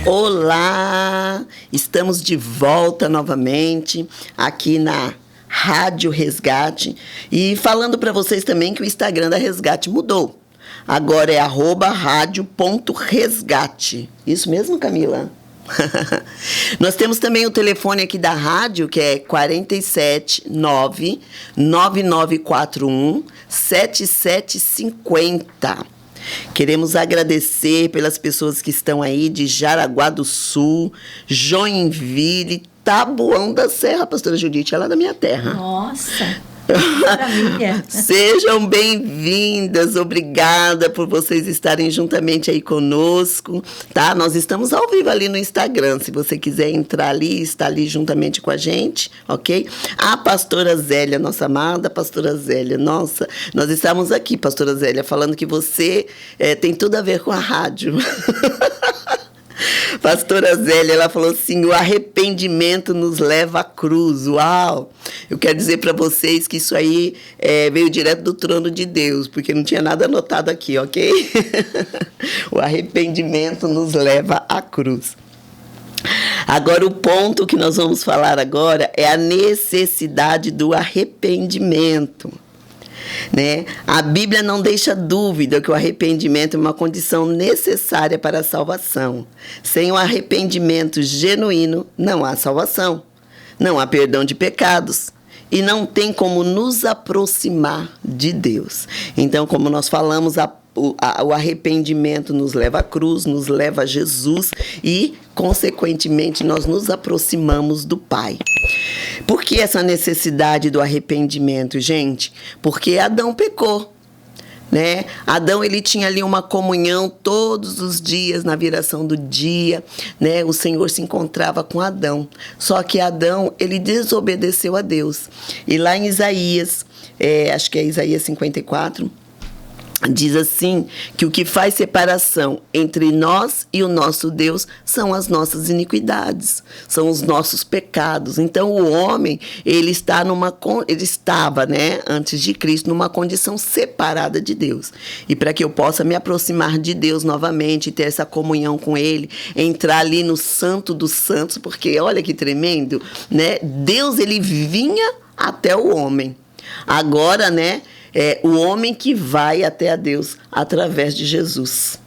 Olá! Estamos de volta novamente aqui na Rádio Resgate e falando para vocês também que o Instagram da Resgate mudou. Agora é @radio.resgate. Isso mesmo, Camila? Nós temos também o telefone aqui da rádio, que é 479-9941-7750. Queremos agradecer pelas pessoas que estão aí de Jaraguá do Sul, Joinville, Taboão da Serra, pastora Judite, é lá da minha terra. Nossa, maravilha. Sejam bem-vindas, obrigada por vocês estarem juntamente aí conosco, tá? Nós estamos ao vivo ali no Instagram, se você quiser entrar ali, estar ali juntamente com a gente, ok? A pastora Zélia, nossa amada pastora Zélia, nossa, nós estamos aqui, pastora Zélia, falando que você tem tudo a ver com a rádio. Pastora Zélia, ela falou assim, o arrependimento nos leva à cruz. Uau! Eu quero dizer para vocês que isso aí veio direto do trono de Deus, porque não tinha nada anotado aqui, ok? O arrependimento nos leva à cruz. Agora, o ponto que nós vamos falar agora é a necessidade do arrependimento. Né? A Bíblia não deixa dúvida que o arrependimento é uma condição necessária para a salvação. Sem o arrependimento genuíno, não há salvação, não há perdão de pecados e não tem como nos aproximar de Deus. Então, como nós falamos, o arrependimento nos leva à cruz, nos leva a Jesus e, consequentemente, nós nos aproximamos do Pai. Por que essa necessidade do arrependimento, gente? Porque Adão pecou, né? Adão, ele tinha ali uma comunhão todos os dias, na viração do dia, né? O Senhor se encontrava com Adão. Só que Adão, ele desobedeceu a Deus. E lá em Isaías, acho que é Isaías 54... diz assim, que o que faz separação entre nós e o nosso Deus são as nossas iniquidades, são os nossos pecados. Então, o homem, ele estava, né, antes de Cristo, numa condição separada de Deus. E para que eu possa me aproximar de Deus novamente, ter essa comunhão com Ele, entrar ali no Santo dos Santos, porque olha que tremendo, né? Deus, ele vinha até o homem. Agora, né? É o homem que vai até a Deus através de Jesus.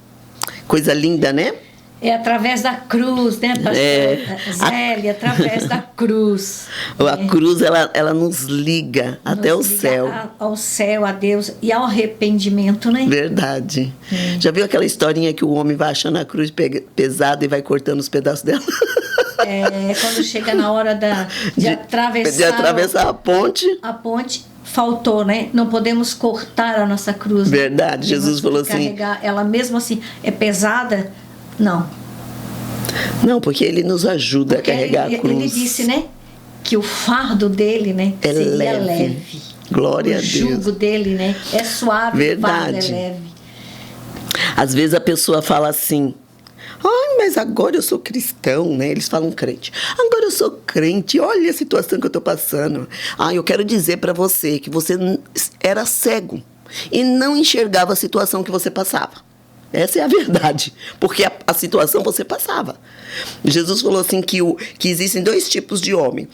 Coisa linda, né? É através da cruz, né, pastora Zélia? Através da cruz. A cruz, ela nos liga até o céu. Ao céu, a Deus e ao arrependimento, né? Verdade. Já viu aquela historinha que o homem vai achando a cruz pesada e vai cortando os pedaços dela? Quando chega na hora de atravessar a ponte. Faltou, né? Não podemos cortar a nossa cruz. Verdade, né? Jesus falou assim. Carregar ela mesmo assim, é pesada? Não. Não, porque ele nos ajuda a carregar a cruz. Ele disse, né? Que o fardo dele, né? Seria leve. Glória a Deus. O jugo dele, né? É suave. Verdade. O fardo é leve. Às vezes a pessoa fala assim, ai, mas agora eu sou cristão, né? Eles falam crente. Agora eu sou crente, olha a situação que eu estou passando. Eu quero dizer para você que você era cego e não enxergava a situação que você passava. Essa é a verdade, porque a situação você passava. Jesus falou assim que existem dois tipos de homem.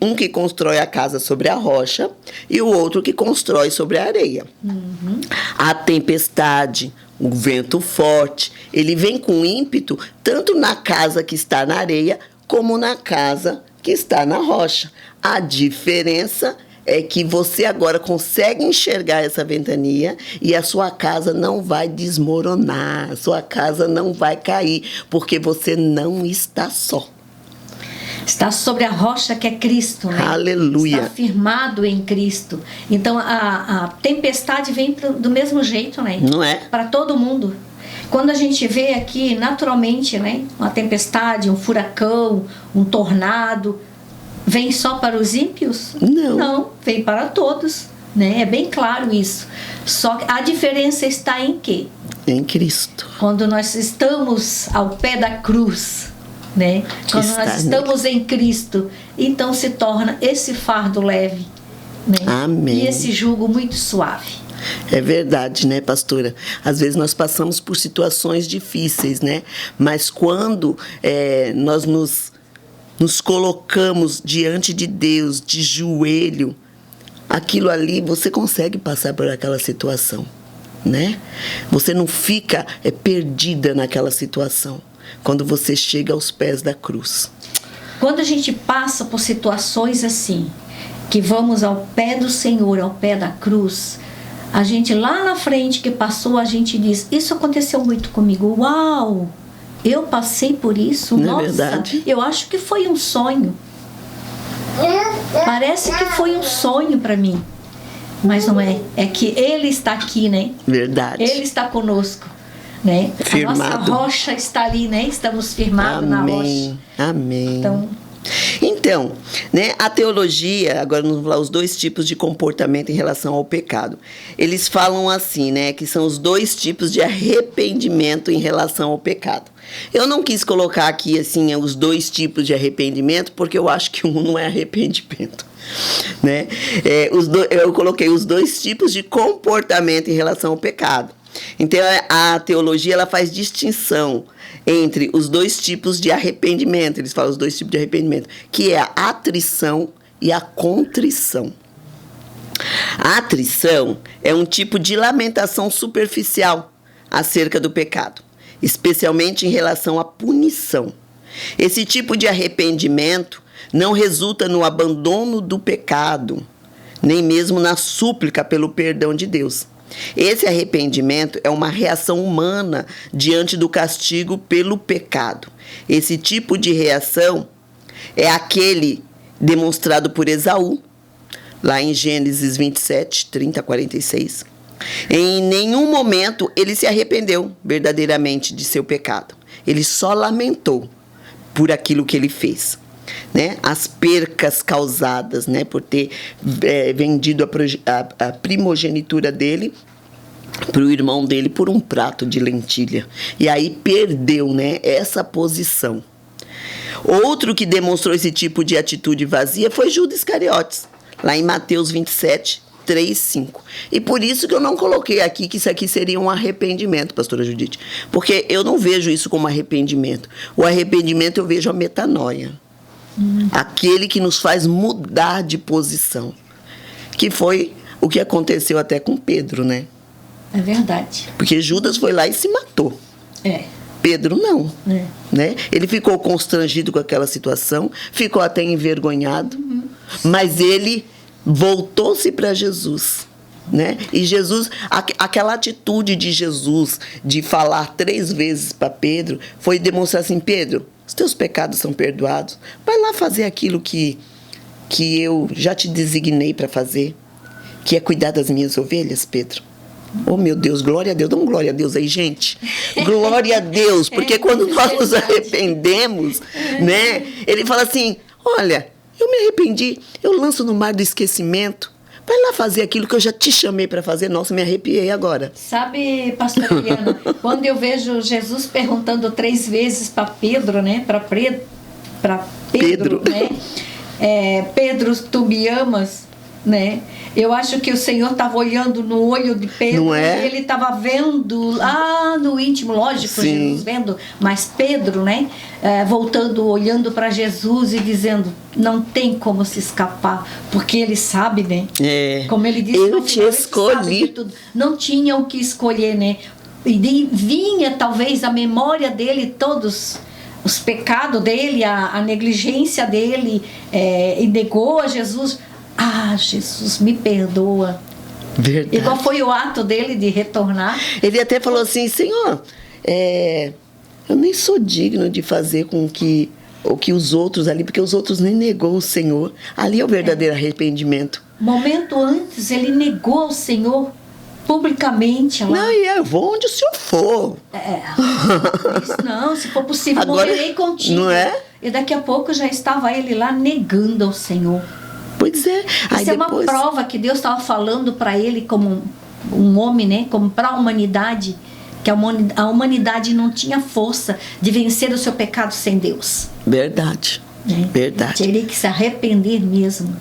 Um que constrói a casa sobre a rocha e o outro que constrói sobre a areia. Uhum. A tempestade, o vento forte, ele vem com ímpeto tanto na casa que está na areia como na casa que está na rocha. A diferença é que você agora consegue enxergar essa ventania e a sua casa não vai desmoronar, a sua casa não vai cair, porque você não está só. Está sobre a rocha que é Cristo, né? Aleluia. Está firmado em Cristo. Então, a tempestade vem do mesmo jeito, né? Não é? Para todo mundo. Quando a gente vê aqui, naturalmente, né? Uma tempestade, um furacão, um tornado, vem só para os ímpios? Não, vem para todos, né? É bem claro isso. Só que a diferença está em quê? Em Cristo. Quando nós estamos ao pé da cruz, né? Quando nós estamos em Cristo, então se torna esse fardo leve, né? Amém. E esse jugo muito suave. É verdade, né, pastora? Às vezes nós passamos por situações difíceis, né? Mas quando nós nos colocamos diante de Deus, de joelho, aquilo ali, você consegue passar por aquela situação, né? Você não fica perdida naquela situação, quando você chega aos pés da cruz. Quando a gente passa por situações assim, que vamos ao pé do Senhor, ao pé da cruz, a gente lá na frente que passou, a gente diz, isso aconteceu muito comigo. Uau! Eu passei por isso? Não é Nossa, verdade? eu acho que foi um sonho. Parece que foi um sonho para mim. Mas não é. É que Ele está aqui, né? Verdade. Ele está conosco, né? Firmado. A nossa rocha está ali, né? Estamos firmados na rocha. Amém. Então, né, a teologia, agora vamos falar os dois tipos de comportamento em relação ao pecado. Eles falam assim, né, que são os dois tipos de arrependimento em relação ao pecado. Eu não quis colocar aqui assim os dois tipos de arrependimento, porque eu acho que um não é arrependimento, né? Eu coloquei os dois tipos de comportamento em relação ao pecado. Então a teologia ela faz distinção entre os dois tipos de arrependimento. Eles falam os dois tipos de arrependimento, que é a atrição e a contrição. A atrição é um tipo de lamentação superficial acerca do pecado, especialmente em relação à punição. Esse tipo de arrependimento não resulta no abandono do pecado, nem mesmo na súplica pelo perdão de Deus. Esse arrependimento é uma reação humana diante do castigo pelo pecado. Esse tipo de reação é aquele demonstrado por Esaú, lá em Gênesis 27, 30 a 46. Em nenhum momento ele se arrependeu verdadeiramente de seu pecado. Ele só lamentou por aquilo que ele fez, né? As percas causadas, né, por ter vendido a primogenitura dele para o irmão dele por um prato de lentilha. E aí perdeu, né, essa posição. Outro que demonstrou esse tipo de atitude vazia foi Judas Iscariotes, lá em Mateus 27, 3, 5. E por isso que eu não coloquei aqui que isso aqui seria um arrependimento, pastora Judite. Porque eu não vejo isso como arrependimento. O arrependimento eu vejo a metanoia. Aquele que nos faz mudar de posição. Que foi o que aconteceu até com Pedro, né? é verdade. Porque Judas foi lá e se matou. É. Pedro não. É. Né? Ele ficou constrangido com aquela situação, ficou até envergonhado, mas ele voltou-se para Jesus. Né? E Jesus, aquela atitude de Jesus de falar 3 vezes para Pedro, foi demonstrar assim: Pedro, os teus pecados são perdoados, vai lá fazer aquilo que eu já te designei para fazer, que é cuidar das minhas ovelhas, Pedro. Oh, meu Deus, glória a Deus. Dá um glória a Deus aí, gente. Glória a Deus, porque quando nós nos arrependemos, né? Ele fala assim: olha, eu me arrependi, eu lanço no mar do esquecimento. Vai lá fazer aquilo que eu já te chamei para fazer. Nossa, me arrepiei agora. Sabe, pastora Eliana, quando eu vejo Jesus perguntando 3 vezes para Pedro, né? Para Pedro, né? Pedro, tu me amas, né? Eu acho que o Senhor estava olhando no olho de Pedro. Não é? E ele estava vendo lá no íntimo, lógico, Sim. Jesus vendo, mas Pedro, né? Voltando, olhando para Jesus e dizendo: não tem como se escapar, porque ele sabe, né? Como ele disse, eu no te final, ele escolhi. sabe de tudo. Não tinha o que escolher, né? E vinha talvez a memória dele, todos os pecados dele, a negligência dele, e negou a Jesus. Ah, Jesus, me perdoa. Verdade. E qual foi o ato dele de retornar? Ele até falou assim: Senhor, eu nem sou digno de fazer com o que os outros ali, porque os outros nem negou o Senhor. Ali é o verdadeiro arrependimento. Momento antes, ele negou o Senhor publicamente. Lá. Não, eu vou onde o Senhor for. Não, se for possível, agora, morrerei contigo. Não é? E daqui a pouco já estava ele lá negando ao Senhor. Pois é. Aí Isso é uma prova que Deus estava falando para ele como um homem, né? Como para a humanidade, que a humanidade não tinha força de vencer o seu pecado sem Deus. Verdade. né? Verdade. Teria que se arrepender mesmo.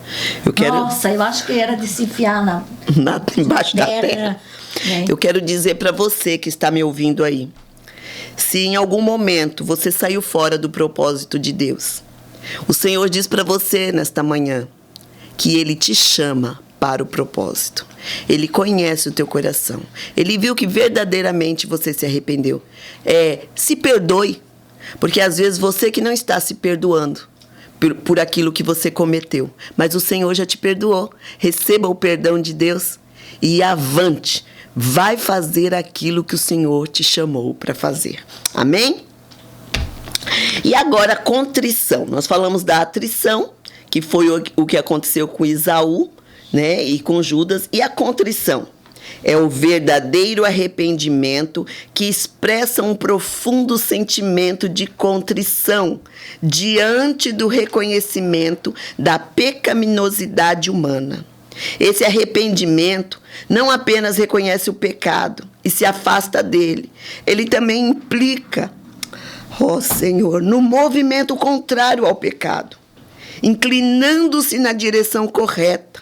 Nossa, eu acho que era de se enfiar embaixo da terra. Né? Eu quero dizer para você que está me ouvindo aí, se em algum momento você saiu fora do propósito de Deus, o Senhor diz para você nesta manhã que Ele te chama para o propósito. Ele conhece o teu coração. Ele viu que verdadeiramente você se arrependeu. Se perdoe, porque às vezes você que não está se perdoando por aquilo que você cometeu, mas o Senhor já te perdoou. Receba o perdão de Deus e avante. Vai fazer aquilo que o Senhor te chamou para fazer. Amém? E agora, contrição. Nós falamos da atrição, que foi o que aconteceu com Esaú, né, e com Judas. E a contrição é o verdadeiro arrependimento que expressa um profundo sentimento de contrição diante do reconhecimento da pecaminosidade humana. Esse arrependimento não apenas reconhece o pecado e se afasta dele, ele também implica, Senhor, no movimento contrário ao pecado, inclinando-se na direção correta,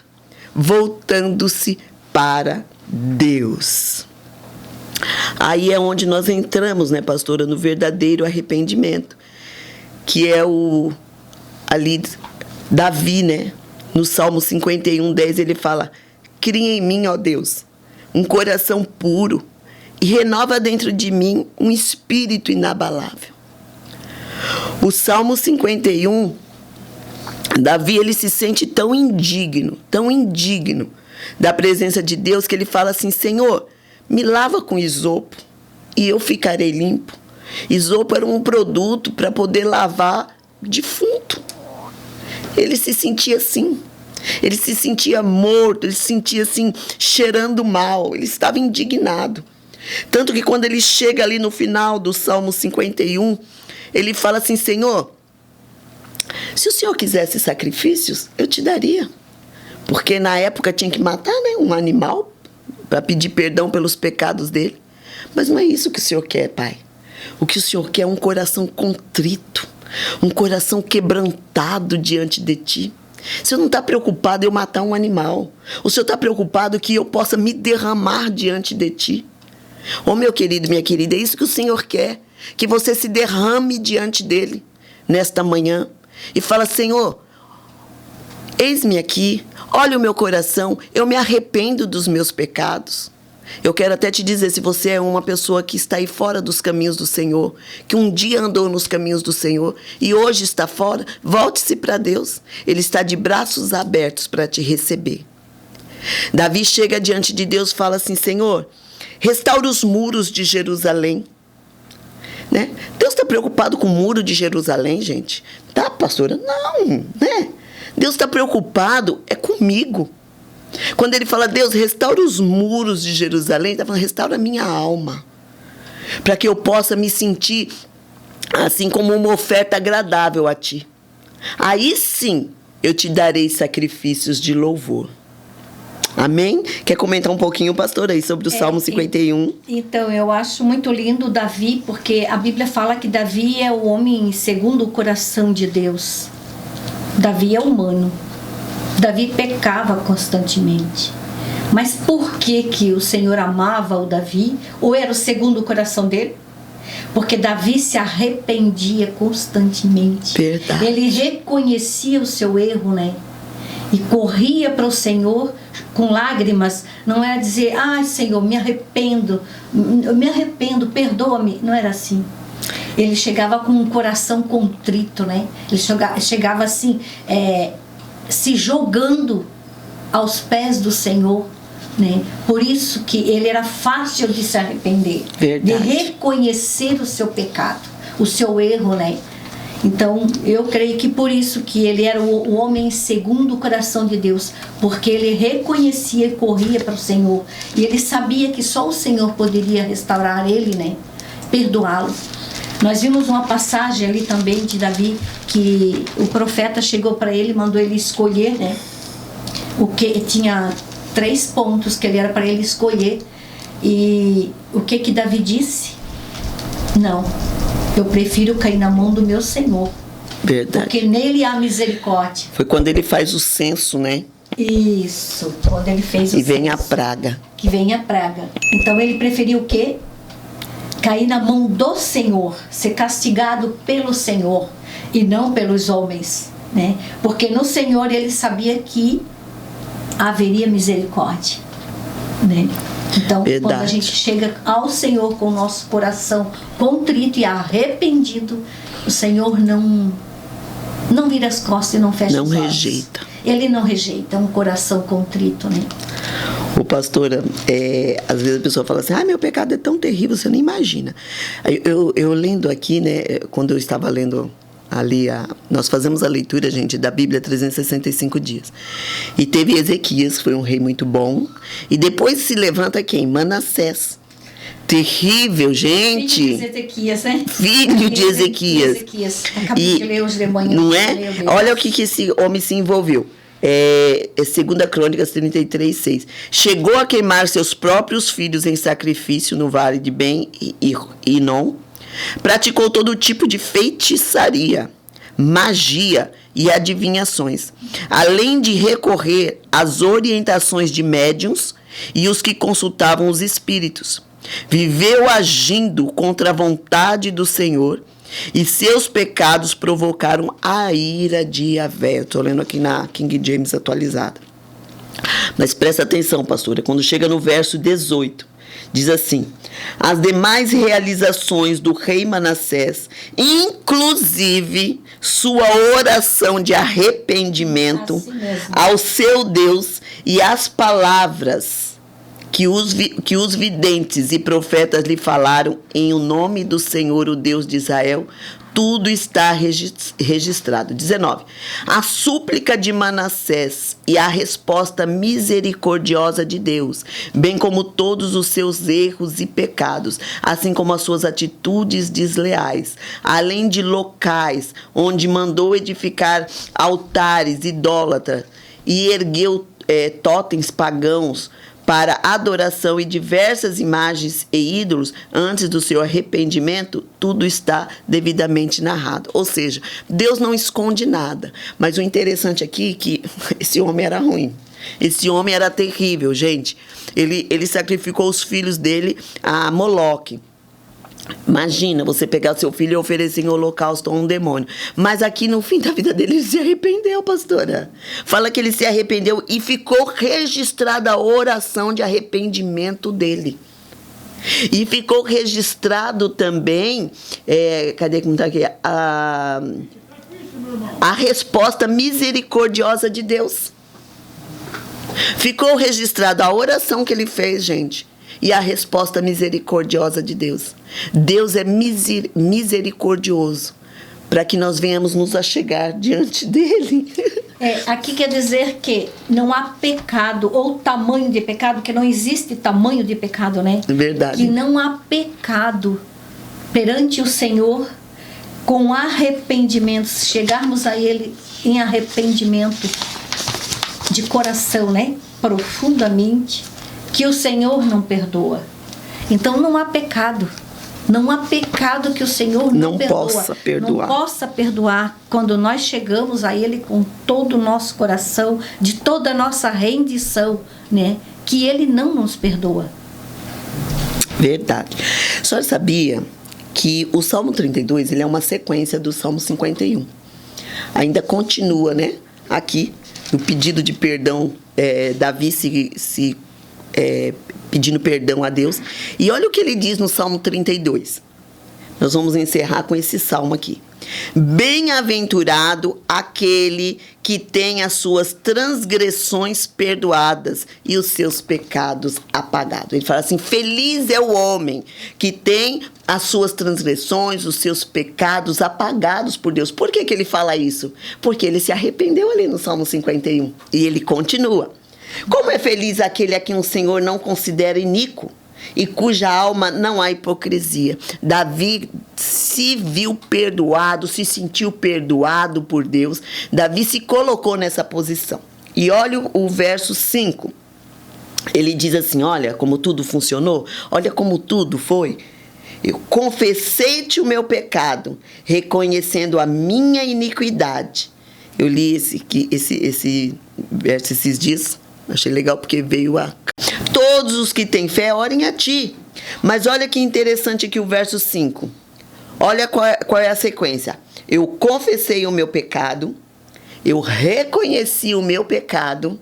voltando-se para Deus. Aí é onde nós entramos, né, pastora, no verdadeiro arrependimento, que é ali Davi, né? No Salmo 51:10 ele fala: cria em mim, ó Deus, um coração puro e renova dentro de mim um espírito inabalável. O Salmo 51, Davi, ele se sente tão indigno da presença de Deus, que ele fala assim: Senhor, me lava com isopo e eu ficarei limpo. Isopo era um produto para poder lavar defunto. Ele se sentia assim, ele se sentia morto, ele se sentia assim, cheirando mal, ele estava indignado. Tanto que quando ele chega ali no final do Salmo 51, ele fala assim: Senhor, se o Senhor quisesse sacrifícios, eu te daria. Porque na época tinha que matar, né, um animal para pedir perdão pelos pecados dele. Mas não é isso que o Senhor quer, Pai. O que o Senhor quer é um coração contrito, um coração quebrantado diante de Ti. O Senhor não está preocupado em eu matar um animal. O Senhor está preocupado que eu possa me derramar diante de Ti. Meu querido, minha querida, é isso que o Senhor quer. Que você se derrame diante dEle nesta manhã e fala: Senhor, eis-me aqui, olha o meu coração, eu me arrependo dos meus pecados. Eu quero até te dizer, se você é uma pessoa que está aí fora dos caminhos do Senhor, que um dia andou nos caminhos do Senhor e hoje está fora, volte-se para Deus. Ele está de braços abertos para te receber. Davi chega diante de Deus e fala assim: Senhor, restaura os muros de Jerusalém. Né? Deus está preocupado com o muro de Jerusalém, gente? Tá, pastora? Não, né? Deus está preocupado comigo. Quando ele fala: Deus, restaura os muros de Jerusalém, ele está falando: restaura a minha alma, para que eu possa me sentir assim como uma oferta agradável a Ti. Aí sim eu te darei sacrifícios de louvor. Amém? Quer comentar um pouquinho, pastor, aí sobre o Salmo 51? Então, eu acho muito lindo Davi, porque a Bíblia fala que Davi é o homem segundo o coração de Deus. Davi é humano. Davi pecava constantemente. Mas por que o Senhor amava o Davi? Ou era o segundo o coração dele? Porque Davi se arrependia constantemente. Verdade. Ele reconhecia o seu erro, né? E corria para o Senhor com lágrimas. Não era dizer: Senhor, me arrependo, perdoa-me. Não era assim. Ele chegava com um coração contrito, né? Ele chegava assim, se jogando aos pés do Senhor, né? Por isso que ele era fácil de se arrepender. Verdade. De reconhecer o seu pecado, o seu erro, né? Então, eu creio que por isso que ele era o homem segundo o coração de Deus, porque ele reconhecia e corria para o Senhor. E ele sabia que só o Senhor poderia restaurar ele, né? Perdoá-lo. Nós vimos uma passagem ali também de Davi, que o profeta chegou para ele e mandou ele escolher, né? O que tinha 3 pontos que ele era para ele escolher. E o que Davi disse? Não. Eu prefiro cair na mão do meu Senhor Verdade. Porque nele há misericórdia. Foi quando ele faz o censo, né? Isso, quando ele fez o censo. E vem a praga. Que vem a praga. Então ele preferiu o quê? Cair na mão do Senhor, ser castigado pelo Senhor e não pelos homens, né? Porque no Senhor ele sabia que haveria misericórdia, né? Então, Verdade. quando a gente chega ao Senhor com o nosso coração contrito e arrependido, o Senhor não vira as costas e não fecha os olhos. Não rejeita. Ele não rejeita um coração contrito, né? Ô, pastora, às vezes a pessoa fala assim, meu pecado é tão terrível, você nem imagina. Eu lendo aqui, né, quando eu estava lendo ali, nós fazemos a leitura, gente, da Bíblia 365 dias. E teve Ezequias, que foi um rei muito bom, e depois se levanta quem? Manassés. Terrível, gente. Filho de Ezequias, né? Filho de Ezequias. Acabei de ler os demônios. Não é? Olha o que esse homem se envolveu. 2 Crônicas 33:6. Chegou a queimar seus próprios filhos em sacrifício no vale de Ben-Hinom. Praticou todo tipo de feitiçaria, magia e adivinhações, além de recorrer às orientações de médiuns e os que consultavam os espíritos. Viveu agindo contra a vontade do Senhor e seus pecados provocaram a ira de Yahvé. Estou lendo aqui na King James atualizada. Mas presta atenção, pastora, quando chega no verso 18, diz assim: as demais realizações do rei Manassés, inclusive sua oração de arrependimento assim ao seu Deus e as palavras que os videntes e profetas lhe falaram em o nome do Senhor, o Deus de Israel, tudo está registrado. 19. A súplica de Manassés e a resposta misericordiosa de Deus, bem como todos os seus erros e pecados, assim como as suas atitudes desleais, além de locais onde mandou edificar altares idólatras e ergueu totens pagãos para adoração e diversas imagens e ídolos antes do seu arrependimento, tudo está devidamente narrado. Ou seja, Deus não esconde nada. Mas o interessante aqui é que esse homem era ruim. Esse homem era terrível, gente. Ele sacrificou os filhos dele a Moloque. Imagina você pegar o seu filho e oferecer em holocausto a um demônio. Mas aqui no fim da vida dele, ele se arrependeu, pastora. Fala que ele se arrependeu e ficou registrada a oração de arrependimento dele. E ficou registrado também, cadê que não está aqui? A resposta misericordiosa de Deus. Ficou registrada a oração que ele fez, gente. E a resposta misericordiosa de Deus. Deus é misericordioso para que nós venhamos nos achegar diante dele. Aqui quer dizer que não há pecado ou tamanho de pecado, que não existe tamanho de pecado, né? Verdade. Que não há pecado perante o Senhor com arrependimento, se chegarmos a Ele em arrependimento de coração, né? Profundamente, que o Senhor não perdoa. Então não há pecado. Não há pecado que o Senhor não perdoa. Possa perdoar. Não possa perdoar quando nós chegamos a Ele com todo o nosso coração, de toda a nossa rendição, né? Que Ele não nos perdoa. Verdade. A senhora sabia que o Salmo 32, ele é uma sequência do Salmo 51. Ainda continua, né? Aqui, no pedido de perdão, Davi pedindo perdão a Deus. E olha o que ele diz no Salmo 32. Nós vamos encerrar com esse salmo aqui. Bem-aventurado aquele que tem as suas transgressões perdoadas e os seus pecados apagados. Ele fala assim, feliz é o homem que tem as suas transgressões, os seus pecados apagados por Deus. Por que ele fala isso? Porque ele se arrependeu ali no Salmo 51. E ele continua. Como é feliz aquele a quem o Senhor não considera iníquo e cuja alma não há hipocrisia. Davi se viu perdoado, se sentiu perdoado por Deus. Davi se colocou nessa posição. E olha o verso 5. Ele diz assim, olha como tudo funcionou, olha como tudo foi. Eu confessei-te o meu pecado, reconhecendo a minha iniquidade. Eu li esse verso esses dias, achei legal porque veio a... Todos os que têm fé, orem a ti. Mas olha que interessante aqui o verso 5. Olha qual é a sequência. Eu confessei o meu pecado, eu reconheci o meu pecado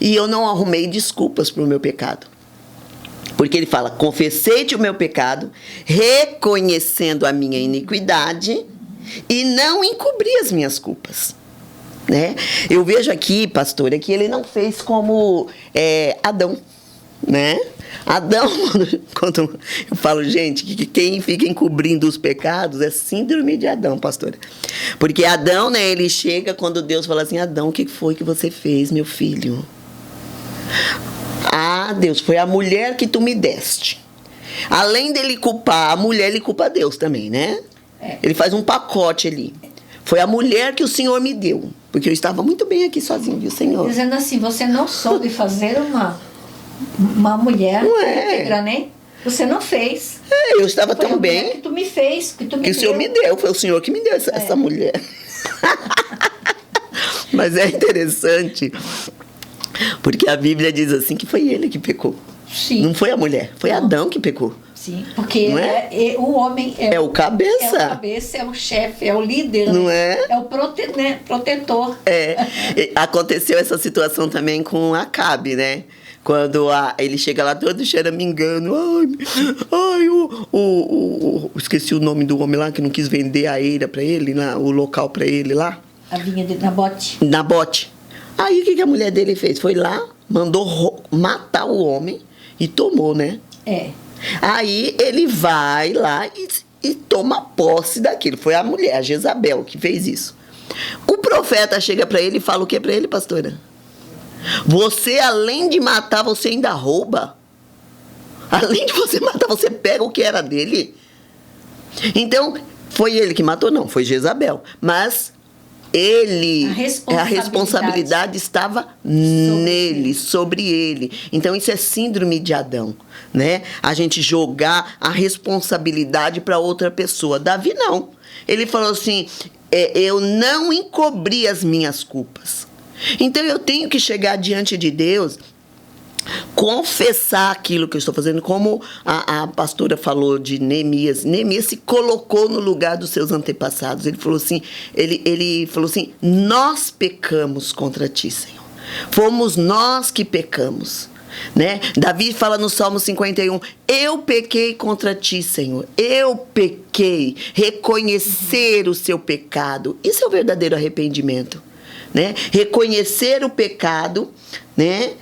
e eu não arrumei desculpas para o meu pecado. Porque ele fala, confessei-te o meu pecado, reconhecendo a minha iniquidade e não encobri as minhas culpas. Né? Eu vejo aqui, pastora, que ele não fez como Adão, né? Adão, quando eu falo, gente, que quem fica encobrindo os pecados é síndrome de Adão, pastora. Porque Adão, né, ele chega quando Deus fala assim, Adão, o que foi que você fez, meu filho? Ah, Deus, foi a mulher que tu me deste. Além dele culpar a mulher, ele culpa Deus também, né? Ele faz um pacote ali. Foi a mulher que o Senhor me deu. Porque eu estava muito bem aqui sozinho, viu, Senhor? Dizendo assim, você não soube fazer uma mulher íntegra, né? Você não fez. Eu estava foi tão bem. Que tu me fez, que tu me que deu. O Senhor me deu, foi o Senhor que me deu essa mulher. Mas é interessante, porque a Bíblia diz assim que foi ele que pecou. Sim. Não foi a mulher, foi Adão que pecou. Sim, porque o homem é o cabeça. É o cabeça, é o chefe, é o líder. Não é? É o protetor. Aconteceu essa situação também com Acabe, né? Quando ele chega lá todo choramingando. Esqueci o nome do homem lá que não quis vender a eira pra ele, o local pra ele lá. A vinha de Nabote. Nabote. Aí o que a mulher dele fez? Foi lá, mandou matar o homem e tomou, né? Aí ele vai lá e toma posse daquilo. Foi a mulher, a Jezabel, que fez isso. O profeta chega pra ele e fala o que pra ele, pastora? Você, além de matar, você ainda rouba. Além de você matar, você pega o que era dele. Então, foi ele que matou? Não, foi Jezabel. Mas a responsabilidade estava nele, sobre ele. Então, isso é síndrome de Adão, né? A gente jogar a responsabilidade para outra pessoa. Davi, não. Ele falou assim, eu não encobri as minhas culpas. Então, eu tenho que chegar diante de Deus, confessar aquilo que eu estou fazendo, como a pastora falou de Neemias. Neemias se colocou no lugar dos seus antepassados. Ele falou assim, nós pecamos contra ti, Senhor. Fomos nós que pecamos, né? Davi fala no Salmo 51, eu pequei contra ti, Senhor. Eu pequei. Reconhecer o seu pecado. Isso é o verdadeiro arrependimento, né? Reconhecer o pecado, né?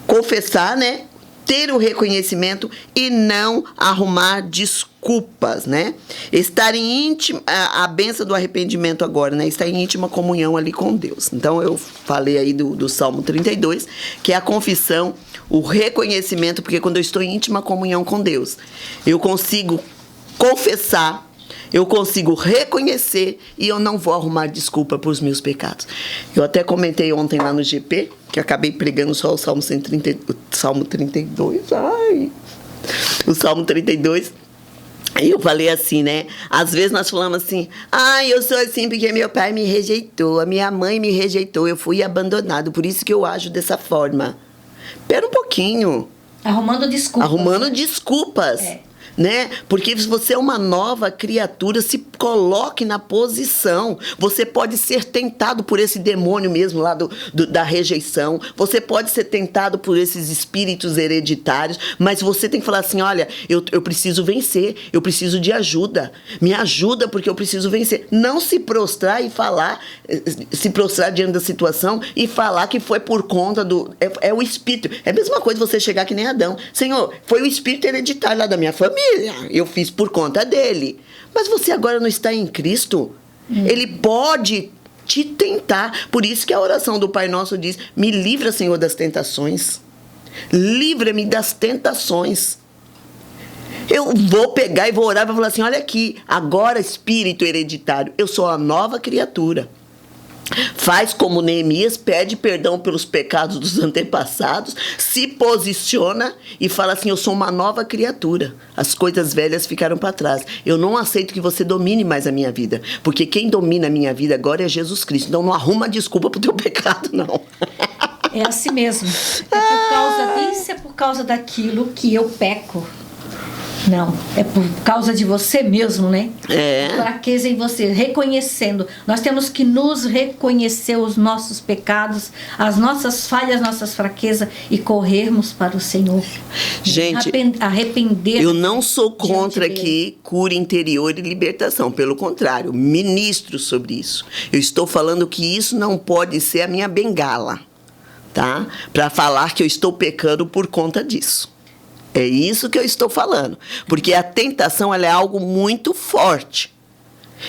Confessar, né? Ter o reconhecimento e não arrumar desculpas, né? Estar em íntima, a bênção do arrependimento agora, né? Estar em íntima comunhão ali com Deus. Então, eu falei aí do Salmo 32, que é a confissão, o reconhecimento, porque quando eu estou em íntima comunhão com Deus, eu consigo confessar, eu consigo reconhecer e eu não vou arrumar desculpa por os meus pecados. Eu até comentei ontem lá no GP, que acabei pregando só o Salmo 32. O Salmo 32. Aí eu falei assim, né? Às vezes nós falamos assim, eu sou assim porque meu pai me rejeitou, a minha mãe me rejeitou, eu fui abandonado, por isso que eu ajo dessa forma. Espera um pouquinho. Arrumando desculpas. Né? Porque se você é uma nova criatura, se coloque na posição. Você pode ser tentado por esse demônio mesmo lá da rejeição. Você pode ser tentado por esses espíritos hereditários. Mas você tem que falar assim, olha, eu preciso vencer. Eu preciso de ajuda. Me ajuda porque eu preciso vencer. Não se prostrar e falar, se prostrar diante da situação e falar que foi por conta do... É o espírito. É a mesma coisa você chegar que nem Adão. Senhor, foi o espírito hereditário lá da minha família. Eu fiz por conta dele. Mas você agora não está em Cristo? Ele pode te tentar. Por isso que a oração do Pai Nosso diz, me livra, Senhor, das tentações. Livra-me das tentações. Eu vou pegar e vou orar e vou falar assim, olha aqui, agora espírito hereditário, eu sou a nova criatura. Faz como Neemias, pede perdão pelos pecados dos antepassados, se posiciona e fala assim: eu sou uma nova criatura, as coisas velhas ficaram para trás, eu não aceito que você domine mais a minha vida, porque quem domina a minha vida agora é Jesus Cristo, então não arruma desculpa pro teu pecado, não. É assim mesmo, é por causa disso, é por causa daquilo que eu peco. Não, é por causa de você mesmo, né? Fraqueza em você, reconhecendo. Nós temos que nos reconhecer os nossos pecados, as nossas falhas, nossas fraquezas e corrermos para o Senhor. Gente, arrepender. Eu não sou contra aqui cura interior e libertação, pelo contrário, ministro sobre isso. Eu estou falando que isso não pode ser a minha bengala, tá? Para falar que eu estou pecando por conta disso. É isso que eu estou falando. Porque a tentação, ela é algo muito forte.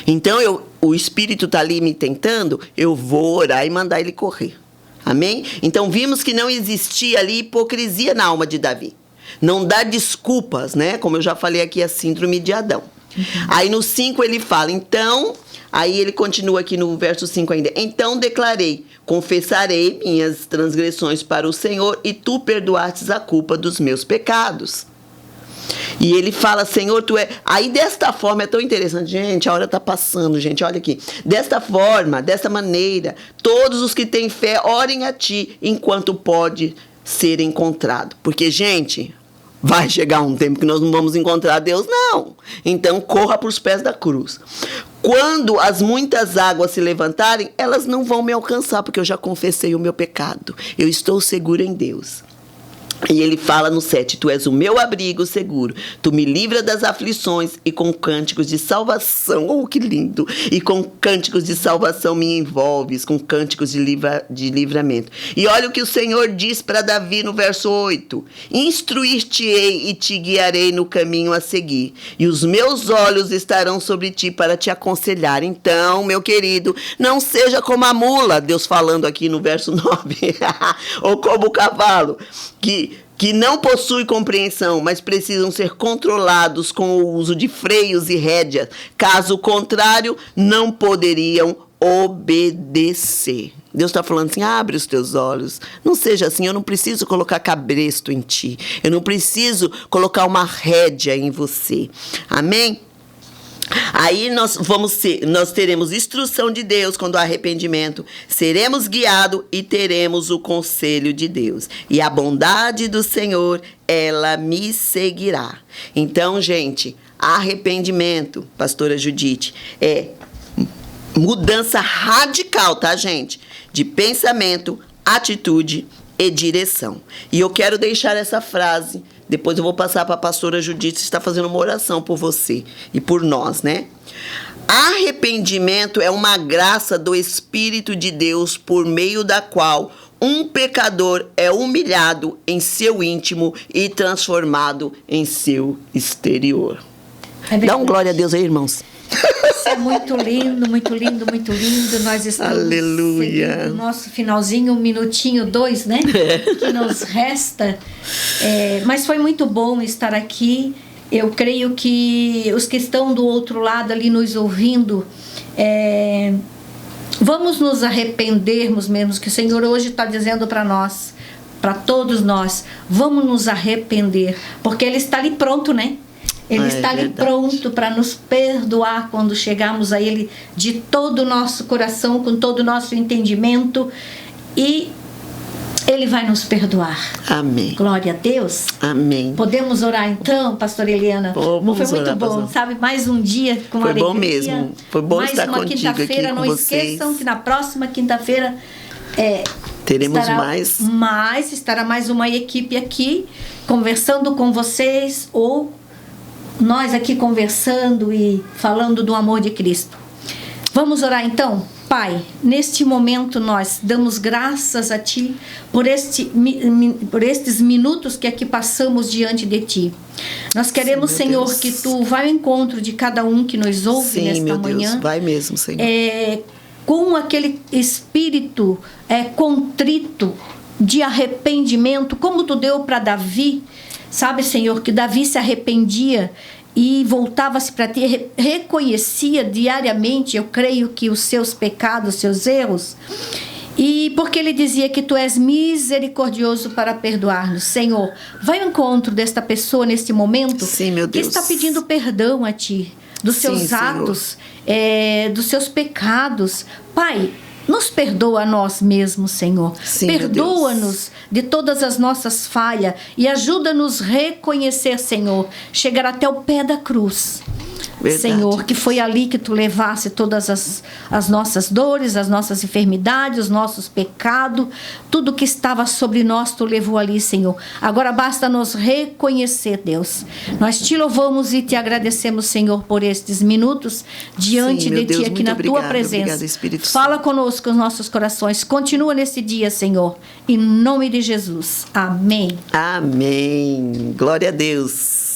Então, o Espírito está ali me tentando, eu vou orar e mandar ele correr. Amém? Então, vimos que não existia ali hipocrisia na alma de Davi. Não dá desculpas, né? Como eu já falei aqui, a síndrome de Adão. Aí, no 5, ele fala, então... Aí ele continua aqui no verso 5 ainda. Então declarei, confessarei minhas transgressões para o Senhor e tu perdoastes a culpa dos meus pecados. E ele fala, Senhor, tu é... Aí desta forma, é tão interessante, gente, a hora está passando, gente, olha aqui. Desta forma, desta maneira, todos os que têm fé, orem a ti enquanto pode ser encontrado. Porque, gente... Vai chegar um tempo que nós não vamos encontrar Deus, não. Então, corra para os pés da cruz. Quando as muitas águas se levantarem, elas não vão me alcançar, porque eu já confessei o meu pecado. Eu estou seguro em Deus. E ele fala no 7, tu és o meu abrigo seguro, tu me livras das aflições e com cânticos de salvação, oh que lindo, e com cânticos de salvação me envolves, com cânticos de livramento. E olha o que o Senhor diz para Davi no verso 8, instruir-te-ei e te guiarei no caminho a seguir, e os meus olhos estarão sobre ti para te aconselhar. Então, meu querido, não seja como a mula, Deus falando aqui no verso 9, ou como o cavalo, que não possui compreensão, mas precisam ser controlados com o uso de freios e rédeas. Caso contrário, não poderiam obedecer. Deus está falando assim, abre os teus olhos. Não seja assim, eu não preciso colocar cabresto em ti. Eu não preciso colocar uma rédea em você. Amém? Aí nós teremos instrução de Deus quando há arrependimento, seremos guiados e teremos o conselho de Deus. E a bondade do Senhor, ela me seguirá. Então, gente, arrependimento, pastora Judite, é mudança radical, tá, gente? De pensamento, atitude e direção. E eu quero deixar essa frase. Depois eu vou passar para a pastora Judite, que está fazendo uma oração por você e por nós, né? Arrependimento é uma graça do Espírito de Deus por meio da qual um pecador é humilhado em seu íntimo e transformado em seu exterior. Dá um glória a Deus aí, irmãos. Isso é muito lindo, muito lindo, muito lindo. Nós estamos seguindo o nosso finalzinho, 1 minutinho, 2, né? Que nos resta. Mas foi muito bom estar aqui. Eu creio que os que estão do outro lado ali nos ouvindo, vamos nos arrependermos mesmo, que o Senhor hoje está dizendo para nós, para todos nós, vamos nos arrepender, porque Ele está ali pronto, né? Ele está ali pronto para nos perdoar quando chegarmos a Ele de todo o nosso coração, com todo o nosso entendimento, e Ele vai nos perdoar. Amém. Glória a Deus. Amém. Podemos orar então, pastora Eliana? Foi muito bom, sabe? Mais um dia com alegria. Foi bom mesmo. Foi bom estar contigo aqui com vocês. Não esqueçam que na próxima quinta-feira teremos estará mais uma equipe aqui conversando com vocês, ou nós aqui conversando e falando do amor de Cristo. Vamos orar então? Pai, neste momento nós damos graças a Ti por estes minutos que aqui passamos diante de Ti. Nós queremos, sim, Senhor, Deus, que Tu vá ao encontro de cada um que nos ouve, sim, nesta meu manhã. Deus, vai mesmo, Senhor. Com aquele espírito contrito de arrependimento, como Tu deu para Davi. Sabe, Senhor, que Davi se arrependia e voltava-se para ti, reconhecia diariamente, eu creio que os seus pecados, os seus erros, e porque ele dizia que tu és misericordioso para perdoar-nos. Senhor, vai ao encontro desta pessoa neste momento. Sim, meu Deus. Que está pedindo perdão a ti, dos seus atos, dos seus pecados. Pai, nos perdoa a nós mesmos, Senhor. Sim, perdoa-nos de todas as nossas falhas e ajuda-nos a reconhecer, Senhor, chegar até o pé da cruz. Verdade. Senhor, que foi ali que tu levasse todas as nossas dores, as nossas enfermidades, os nossos pecados, tudo que estava sobre nós tu levou ali, Senhor. Agora basta nos reconhecer, Deus. Nós te louvamos e te agradecemos, Senhor, por estes minutos diante de ti, aqui na tua presença. Obrigado, Espírito Fala Santo. conosco os nossos corações. Continua nesse dia, Senhor. Em nome de Jesus. Amém. Amém. Glória a Deus.